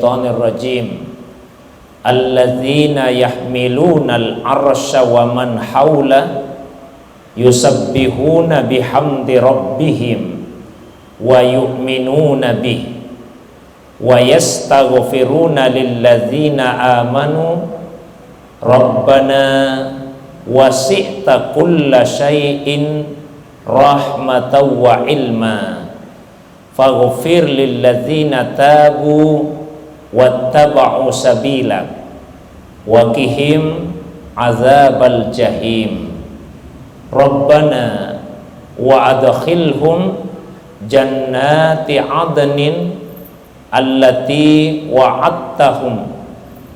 Rajim. Alladzina yahmilunal arsya wa man hawla yusabbihuna bihamdi rabbihim wa yu'minuna bih wa yastaghfiruna lilladzina amanu rabbana wasi'ta kulla syai'in rahmatan wa ilma faghfir lilladzina tabu wattaba'u sabila wa qihim azabal jahim rabbana wa adkhilhum jannati adnin allati wa'adtahum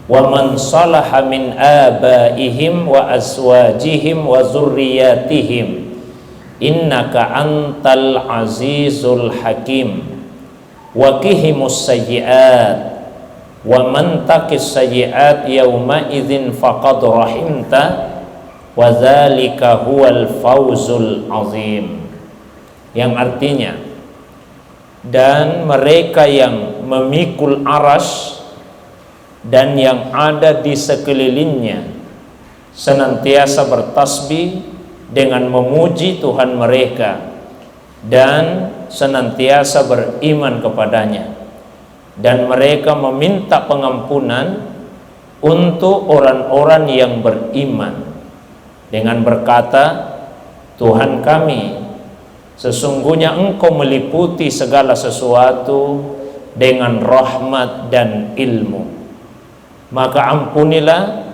wa man salaha min abaihim wa azwajihim wa zurriyatihim innaka antal azizul hakim wa qihimus sayyi'at wa man taqis sayyi'at yawma idzin faqad rahimta wa dzalika huwal fawzul azim, yang artinya, dan mereka yang memikul aras dan yang ada di sekelilingnya senantiasa bertasbih dengan memuji Tuhan mereka dan senantiasa beriman kepadanya, dan mereka meminta pengampunan untuk orang-orang yang beriman dengan berkata, Tuhan kami, sesungguhnya Engkau meliputi segala sesuatu dengan rahmat dan ilmu, maka ampunilah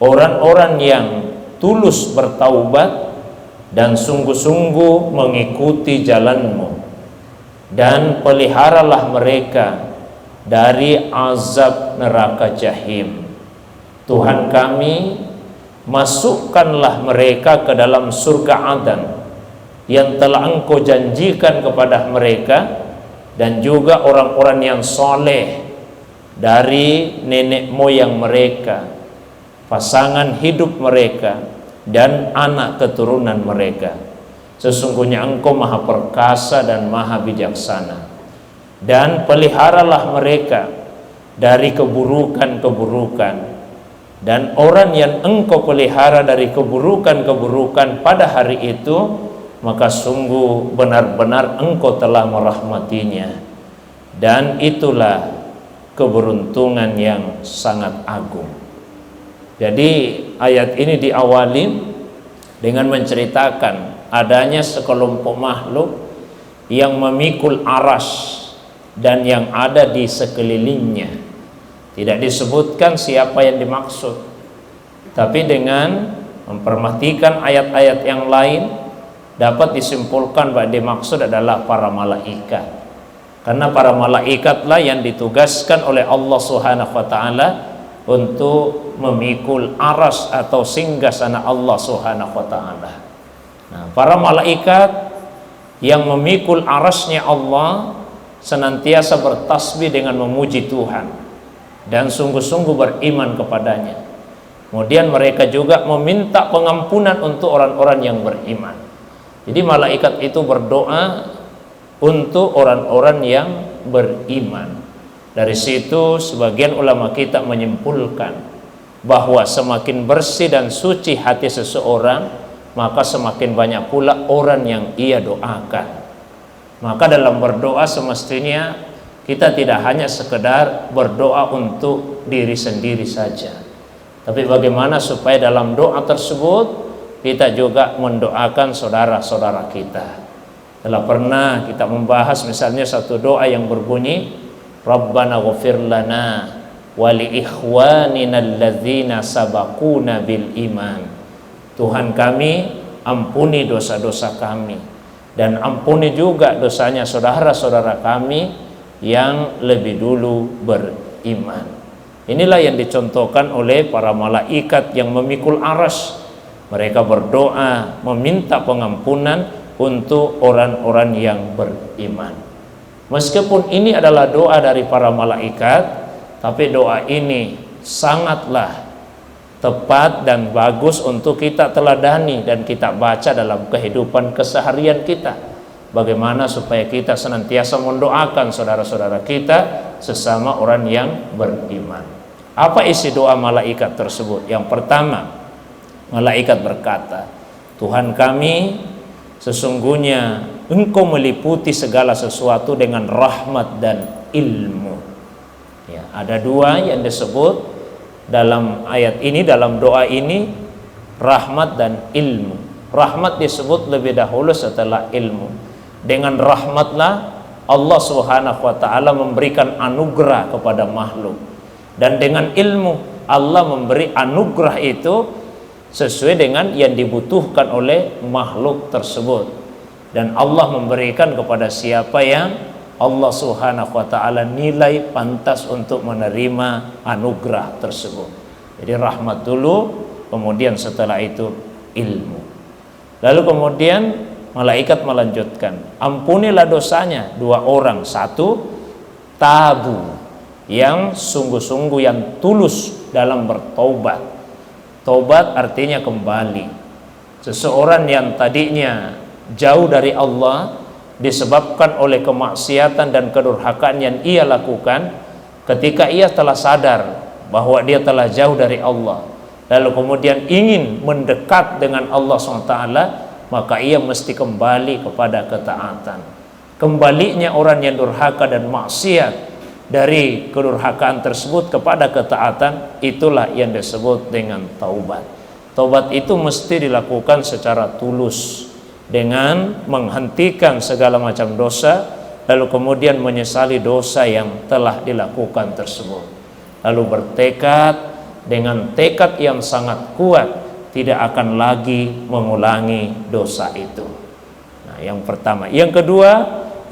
orang-orang yang tulus bertaubat dan sungguh-sungguh mengikuti jalan-Mu, dan peliharalah mereka dari azab neraka jahim. Tuhan kami, masukkanlah mereka ke dalam surga Adan yang telah Engkau janjikan kepada mereka, dan juga orang-orang yang soleh dari nenek moyang mereka, pasangan hidup mereka, dan anak keturunan mereka. Sesungguhnya Engkau maha perkasa dan maha bijaksana. Dan peliharalah mereka dari keburukan-keburukan, dan orang yang Engkau pelihara dari keburukan-keburukan pada hari itu, maka sungguh benar-benar Engkau telah merahmatinya, dan itulah keberuntungan yang sangat agung. Jadi ayat ini diawali dengan menceritakan adanya sekelompok makhluk yang memikul aras dan yang ada di sekelilingnya. Tidak disebutkan siapa yang dimaksud, tapi dengan memperhatikan ayat-ayat yang lain dapat disimpulkan bahwa dimaksud adalah para malaikat, karena para malaikatlah yang ditugaskan oleh Allah Subhanahu wa taala untuk memikul aras atau singgasana Allah Subhanahu wa taala. Nah, para malaikat yang memikul arasnya Allah senantiasa bertasbih dengan memuji Tuhan dan sungguh-sungguh beriman kepadanya. Kemudian mereka juga meminta pengampunan untuk orang-orang yang beriman. Jadi malaikat itu berdoa untuk orang-orang yang beriman. Dari situ sebagian ulama kita menyimpulkan bahwa semakin bersih dan suci hati seseorang, maka semakin banyak pula orang yang ia doakan. Maka dalam berdoa semestinya kita tidak hanya sekedar berdoa untuk diri sendiri saja, tapi bagaimana supaya dalam doa tersebut kita juga mendoakan saudara-saudara kita. Telah pernah kita membahas misalnya satu doa yang berbunyi, Rabbana ghfir lana wa li ikhwanina alladzina sabaquna bil iman. Tuhan kami, ampuni dosa-dosa kami, dan ampuni juga dosanya saudara-saudara kami yang lebih dulu beriman. Inilah yang dicontohkan oleh para malaikat yang memikul aras. Mereka berdoa meminta pengampunan untuk orang-orang yang beriman. Meskipun ini adalah doa dari para malaikat, tapi doa ini sangatlah tepat dan bagus untuk kita teladani dan kita baca dalam kehidupan keseharian kita. bagaimana supaya kita senantiasa mendoakan saudara-saudara kita sesama orang yang beriman. Apa isi doa malaikat tersebut? Yang pertama, malaikat berkata, Tuhan kami, sesungguhnya Engkau meliputi segala sesuatu dengan rahmat dan ilmu. Ya, ada dua yang disebut dalam ayat ini, dalam doa ini, rahmat dan ilmu. Rahmat disebut lebih dahulu setelah ilmu. Dengan rahmatlah Allah Subhanahu wa ta'ala memberikan anugerah kepada makhluk, dan dengan ilmu Allah memberi anugerah itu sesuai dengan yang dibutuhkan oleh makhluk tersebut. Dan Allah memberikan kepada siapa yang Allah Subhanahu wa ta'ala nilai pantas untuk menerima anugerah tersebut. Jadi rahmat dulu, kemudian setelah itu ilmu. Lalu kemudian malaikat melanjutkan, ampunilah dosanya dua orang. Satu, tabu, yang sungguh-sungguh, yang tulus dalam bertaubat. Taubat artinya kembali. Seseorang yang tadinya jauh dari Allah disebabkan oleh kemaksiatan dan kedurhakaan yang ia lakukan, ketika ia telah sadar bahwa dia telah jauh dari Allah, lalu kemudian ingin mendekat dengan Allah SWT, maka ia mesti kembali kepada ketaatan. Kembalinya orang yang durhaka dan maksiat dari kedurhakaan tersebut kepada ketaatan, itulah yang disebut dengan taubat. Taubat itu mesti dilakukan secara tulus, dengan menghentikan segala macam dosa, lalu kemudian menyesali dosa yang telah dilakukan tersebut, lalu bertekad dengan tekad yang sangat kuat tidak akan lagi mengulangi dosa itu. Nah, yang pertama. Yang kedua,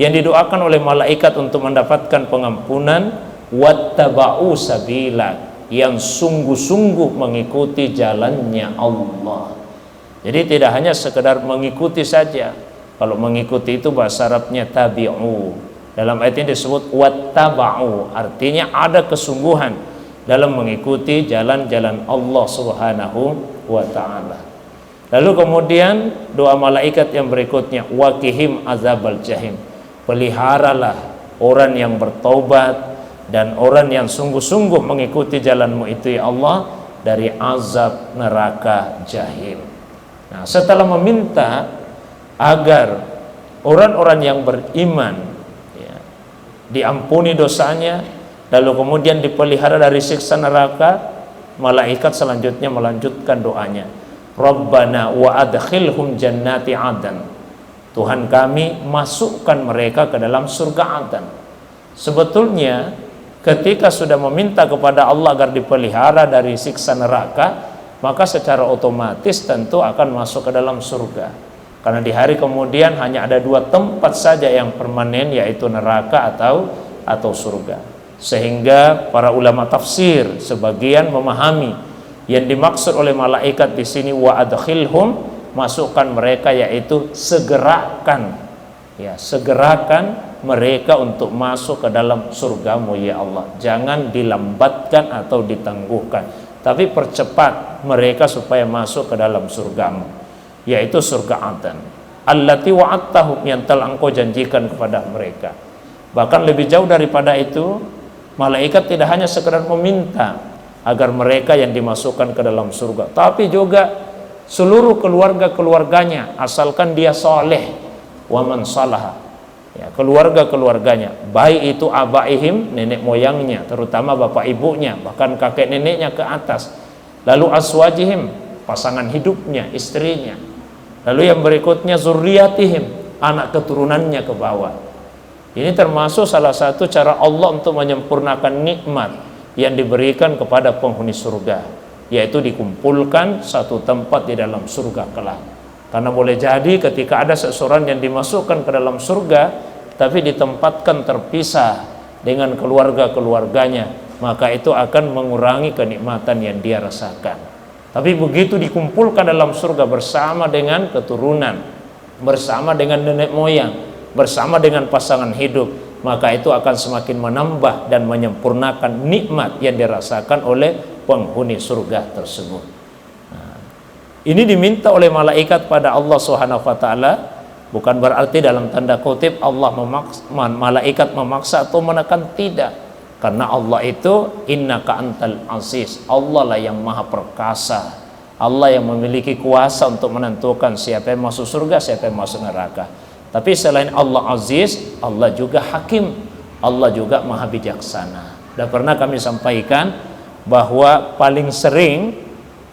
yang didoakan oleh malaikat untuk mendapatkan pengampunan, wattaba'u sabila, yang sungguh-sungguh mengikuti jalannya Allah. Jadi tidak hanya sekedar mengikuti saja. Kalau mengikuti itu bahasa Arabnya tabi'u. Dalam ayat ini disebut wattaba'u, artinya ada kesungguhan dalam mengikuti jalan-jalan Allah Subhanahu wa ta'ala. Lalu kemudian doa malaikat yang berikutnya, waqihim azabal jahim, peliharalah orang yang bertaubat dan orang yang sungguh-sungguh mengikuti jalanmu itu ya Allah dari azab neraka jahim. Nah, setelah meminta agar orang-orang yang beriman ya, diampuni dosanya, lalu kemudian dipelihara dari siksa neraka, malaikat selanjutnya melanjutkan doanya, Rabbana wa adkhilhum jannati adan, Tuhan kami, masukkan mereka ke dalam surga Adan. Sebetulnya ketika sudah meminta kepada Allah agar dipelihara dari siksa neraka, maka secara otomatis tentu akan masuk ke dalam surga. Karena di hari kemudian hanya ada dua tempat saja yang permanen, yaitu neraka atau surga. Sehingga para ulama tafsir sebagian memahami yang dimaksud oleh malaikat di sini wa adkhilhum, masukkan mereka, yaitu segerakan, ya, segerakan mereka untuk masuk ke dalam surgamu ya Allah. Jangan dilambatkan atau ditangguhkan, tapi percepat mereka supaya masuk ke dalam surgamu, yaitu surga Adan, allati wa'adtahum, yang telah engkau janjikan kepada mereka. Bahkan lebih jauh daripada itu, malaikat tidak hanya sekedar meminta agar mereka yang dimasukkan ke dalam surga, tapi juga seluruh keluarga-keluarganya, asalkan dia soleh, waman salaha, ya, keluarga-keluarganya, baik itu abaihim, nenek moyangnya, terutama bapak ibunya, bahkan kakek neneknya ke atas, lalu aswajihim, pasangan hidupnya, istrinya, lalu yang berikutnya zurriyatihim, anak keturunannya ke bawah. Ini termasuk salah satu cara Allah untuk menyempurnakan nikmat yang diberikan kepada penghuni surga, yaitu dikumpulkan satu tempat di dalam surga kelak. Karena boleh jadi ketika ada seseorang yang dimasukkan ke dalam surga tapi ditempatkan terpisah dengan keluarga-keluarganya, maka itu akan mengurangi kenikmatan yang dia rasakan. Tapi begitu dikumpulkan dalam surga bersama dengan keturunan, bersama dengan nenek moyang, bersama dengan pasangan hidup, maka itu akan semakin menambah dan menyempurnakan nikmat yang dirasakan oleh penghuni surga tersebut. Nah, ini diminta oleh malaikat pada Allah Subhanahu wa ta'ala Bukan berarti dalam tanda kutip Allah malaikat memaksa atau menekan, tidak. Karena Allah itu innaka antal aziz, Allah lah yang maha perkasa, Allah yang memiliki kuasa untuk menentukan siapa yang masuk surga, siapa yang masuk neraka. Tapi selain Allah aziz, Allah juga hakim, Allah juga maha bijaksana. Dan pernah kami sampaikan bahwa paling sering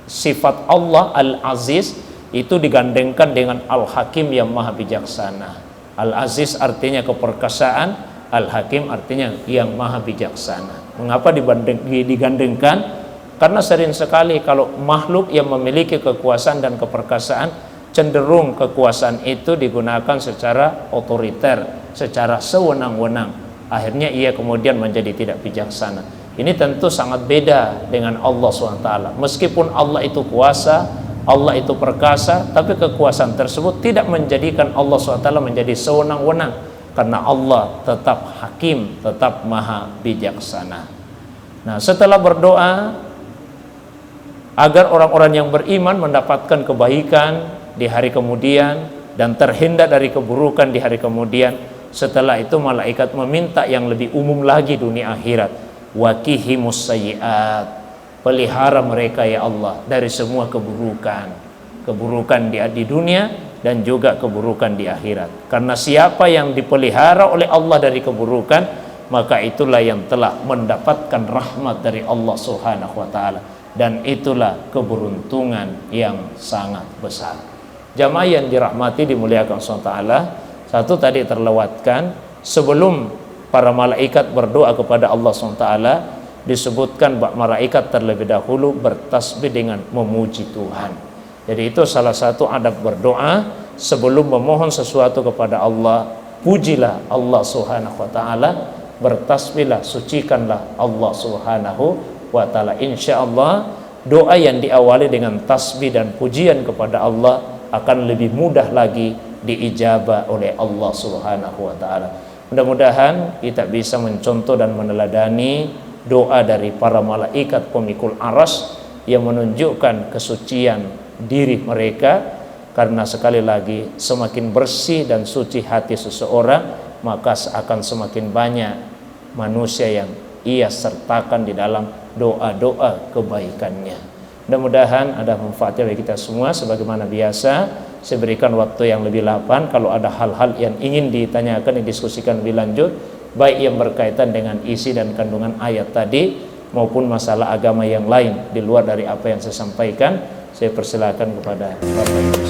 sifat Allah al-aziz itu digandengkan dengan al-hakim yang maha bijaksana. Al-aziz artinya keperkasaan, al-hakim artinya yang maha bijaksana. Mengapa digandengkan? Karena sering sekali kalau makhluk yang memiliki kekuasaan dan keperkasaan, cenderung kekuasaan itu digunakan secara otoriter, secara sewenang-wenang. Akhirnya ia kemudian menjadi tidak bijaksana. Ini tentu sangat beda dengan Allah SWT. Meskipun Allah itu kuasa, Allah itu perkasa, tapi kekuasaan tersebut tidak menjadikan Allah SWT menjadi sewenang-wenang, karena Allah tetap hakim, tetap maha bijaksana. Nah, setelah berdoa agar orang-orang yang beriman mendapatkan kebaikan di hari kemudian dan terhindar dari keburukan di hari kemudian, setelah itu malaikat meminta yang lebih umum lagi dunia akhirat. Waqihimus sayyi'at, pelihara mereka ya Allah dari semua keburukan di dunia dan juga keburukan di akhirat. Karena siapa yang dipelihara oleh Allah dari keburukan, maka itulah yang telah mendapatkan rahmat dari Allah Subhanahu wa taala, dan itulah keberuntungan yang sangat besar. Jamaah yang dirahmati dimuliakan Allah, satu tadi terlewatkan, sebelum para malaikat berdoa kepada Allah SWT disebutkan bahwa malaikat terlebih dahulu bertasbih dengan memuji Tuhan. Jadi itu salah satu adab berdoa. Sebelum memohon sesuatu kepada Allah, pujilah Allah Subhanahu wa taala, bertasbihlah, sucikanlah Allah Subhanahu wa taala. Insyaallah doa yang diawali dengan tasbih dan pujian kepada Allah akan lebih mudah lagi diijabah oleh Allah Subhanahu wa taala. Mudah-mudahan kita bisa mencontoh dan meneladani doa dari para malaikat pemikul aras yang menunjukkan kesucian diri mereka. Karena sekali lagi semakin bersih dan suci hati seseorang, maka akan semakin banyak manusia yang ia sertakan di dalam doa-doa kebaikannya. Mudah-mudahan ada manfaatnya bagi kita semua. Sebagaimana biasa, saya berikan waktu yang lebih lapang kalau ada hal-hal yang ingin ditanyakan, didiskusikan lebih lanjut, baik yang berkaitan dengan isi dan kandungan ayat tadi maupun masalah agama yang lain di luar dari apa yang saya sampaikan. Saya persilakan kepada Bapak Ibu.